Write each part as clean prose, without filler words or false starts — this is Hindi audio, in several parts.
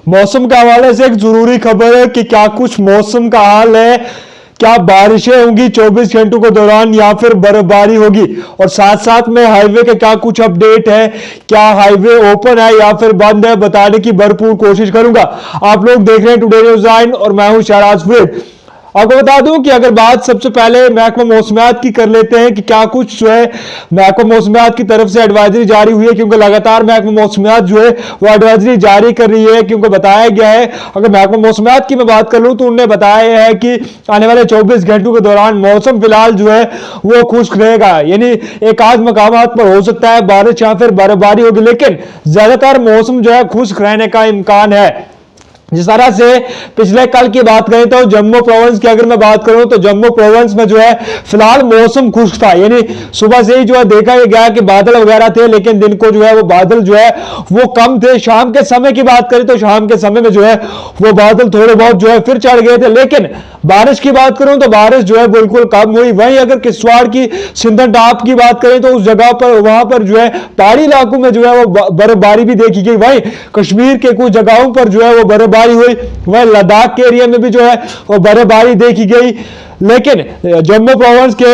मौसम के हवाले से एक जरूरी खबर है कि क्या कुछ मौसम का हाल है। क्या बारिशें होंगी 24 घंटों के दौरान या फिर बर्फबारी होगी, और साथ साथ में हाईवे के क्या कुछ अपडेट है, क्या हाईवे ओपन है या फिर बंद है, बताने की भरपूर कोशिश करूंगा। आप लोग देख रहे हैं टुडे न्यूज़ 9 और मैं हूं शहराज फरीद। आपको बता दूं कि अगर बात सबसे पहले महकमा मौसमियात की कर लेते हैं कि क्या कुछ जो है महकमा मौसमियात की तरफ से एडवाइजरी जारी हुई है, क्योंकि लगातार महकमा मौसमियात जो है वो एडवाइजरी जारी कर रही है, क्योंकि बताया गया है। अगर महकमा मौसमियात की मैं बात कर लूं तो उन्होंने बताया है कि आने वाले 24 घंटों के दौरान मौसम फिलहाल जो है वो खुश्क रहेगा, यानी एक आध मकामात पर हो सकता है बारिश या फिर बर्फबारी होगी, लेकिन ज्यादातर मौसम जो है खुश्क रहने का इम्कान है। जिस तरह से पिछले कल की बात करें तो जम्मू प्रोविंस की अगर मैं बात करूं तो जम्मू प्रोविंस में जो है फिलहाल मौसम खुश्क था, यानी सुबह से ही जो है देखा गया कि बादल वगैरह थे, लेकिन दिन को जो है वो बादल जो है वो कम थे। शाम के समय की बात करें तो शाम के समय में जो है वो बादल थोड़े बहुत जो है फिर चढ़ गए थे, लेकिन बारिश की बात करूं तो बारिश जो है बिल्कुल कम हुई। वहीं अगर किश्तवाड़ की सिंधन टाप की बात करें तो उस जगह पर वहां पर जो है पहाड़ी इलाकों में जो है वो बर्फबारी भी देखी गई। वहीं कश्मीर के कुछ जगहों पर जो है वो बर्फबारी हुई, वह लद्दाख के एरिया में भी जो है वो बर्फबारी देखी गई, लेकिन जम्मू प्रोविंस के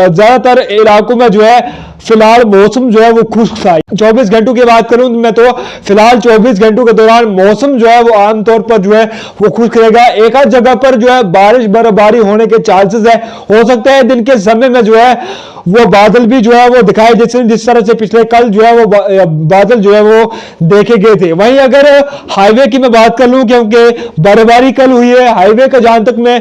ज्यादातर इलाकों में जो है फिलहाल मौसम जो है वो खुश्क था। 24 घंटों की बात करूं मैं तो फिलहाल 24 घंटों के दौरान मौसम जो है वो आमतौर पर जो है वो खुश्क रहेगा। एक आध जगह पर जो है बारिश बर्फबारी होने के चांसेस है, हो सकता है दिन के समय में जो है वो बादल भी जो है वो दिखाई दे, जिस तरह से पिछले कल जो है वो बादल जो है वो देखे गए थे। वहीं अगर हाईवे की मैं बात कर लूं, क्योंकि बर्फबारी कल हुई है, हाईवे का जहां तक मैं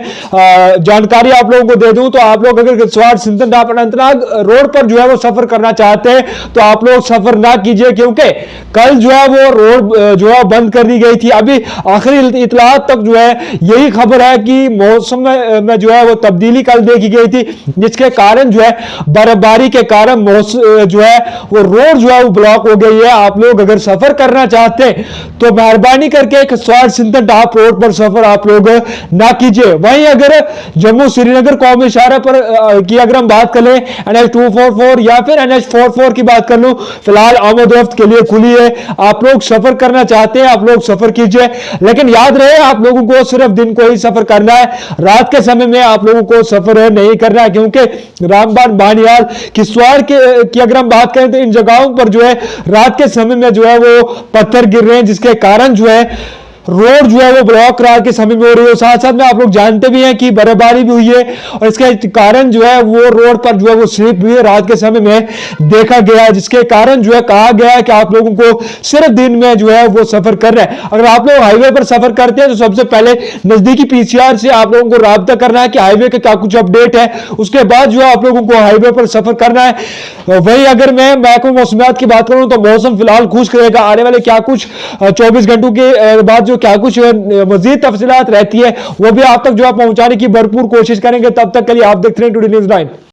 जानकारी आप लोगों को दे दूं तो आप लोग अगर किश्तवाड़ सिंधन टाप अनंतनाग रोड पर जो है वो सफर करना चाहते हैं तो आप लोग सफर ना कीजिए, क्योंकि कल जो है वो रोड जो है बंद कर दी गई थी। अभी आखिरी इतलात तक जो है यही खबर है कि मौसम में जो है वो तब्दीली कल देखी गई थी, जिसके कारण जो है बर्फबारी के कारण जो है वो रोड जो है वो ब्लॉक हो गई है। आप लोग अगर सफर करना चाहते हैं तो मेहरबानी करके किश्तवाड़ सिंधन टाप रोड पर सफर आप लोग ना कीजिए। वहीं अगर जम्मू श्रीनगर कौमी इशारे पर की अगर हम बात कर लें NH 244 या फिर NH 44 की बात कर लूं, फिलहाल आमदोरफ्त के लिए खुली है। आप लोग सफर करना चाहते हैं आप लोग सफर कीजिए, लेकिन याद रहे आप लोगों को सिर्फ दिन को ही सफर करना है, रात के समय में आप लोगों को सफर नहीं करना है, क्योंकि रामबान बानियाल किश्तवाड़ की अगर हम बात करें तो इन जगहों पर जो है रात के समय में जो है वो पत्थर गिर रहे हैं, जिसके कारण जो है रोड जो है वो ब्लॉक रात के समय में हो रही है। साथ साथ में आप लोग जानते भी हैं कि बर्फबारी भी हुई है और इसके कारण जो है वो रोड पर जो है वो स्लिप हुई है रात के समय में देखा गया है, जिसके कारण जो है कहा गया है कि आप लोगों को सिर्फ दिन में जो है वो सफर करना है। अगर आप लोग हाईवे पर सफर करते हैं तो सबसे पहले नजदीकी PCR से आप लोगों को राब्ता करना है कि हाईवे का क्या कुछ अपडेट है, उसके बाद जो है आप लोगों को हाईवे पर सफर करना है। वही अगर मैं महकमा मौसमियात की बात करूं तो मौसम फिलहाल खुश्क रहेगा। आने वाले क्या कुछ 24 घंटों के बाद जो क्या कुछ मजीद तफसीलात रहती है वो भी आप तक जो है पहुंचाने की भरपूर कोशिश करेंगे। तब तक के लिए आप देखते रहे टुडे न्यूज़ 9।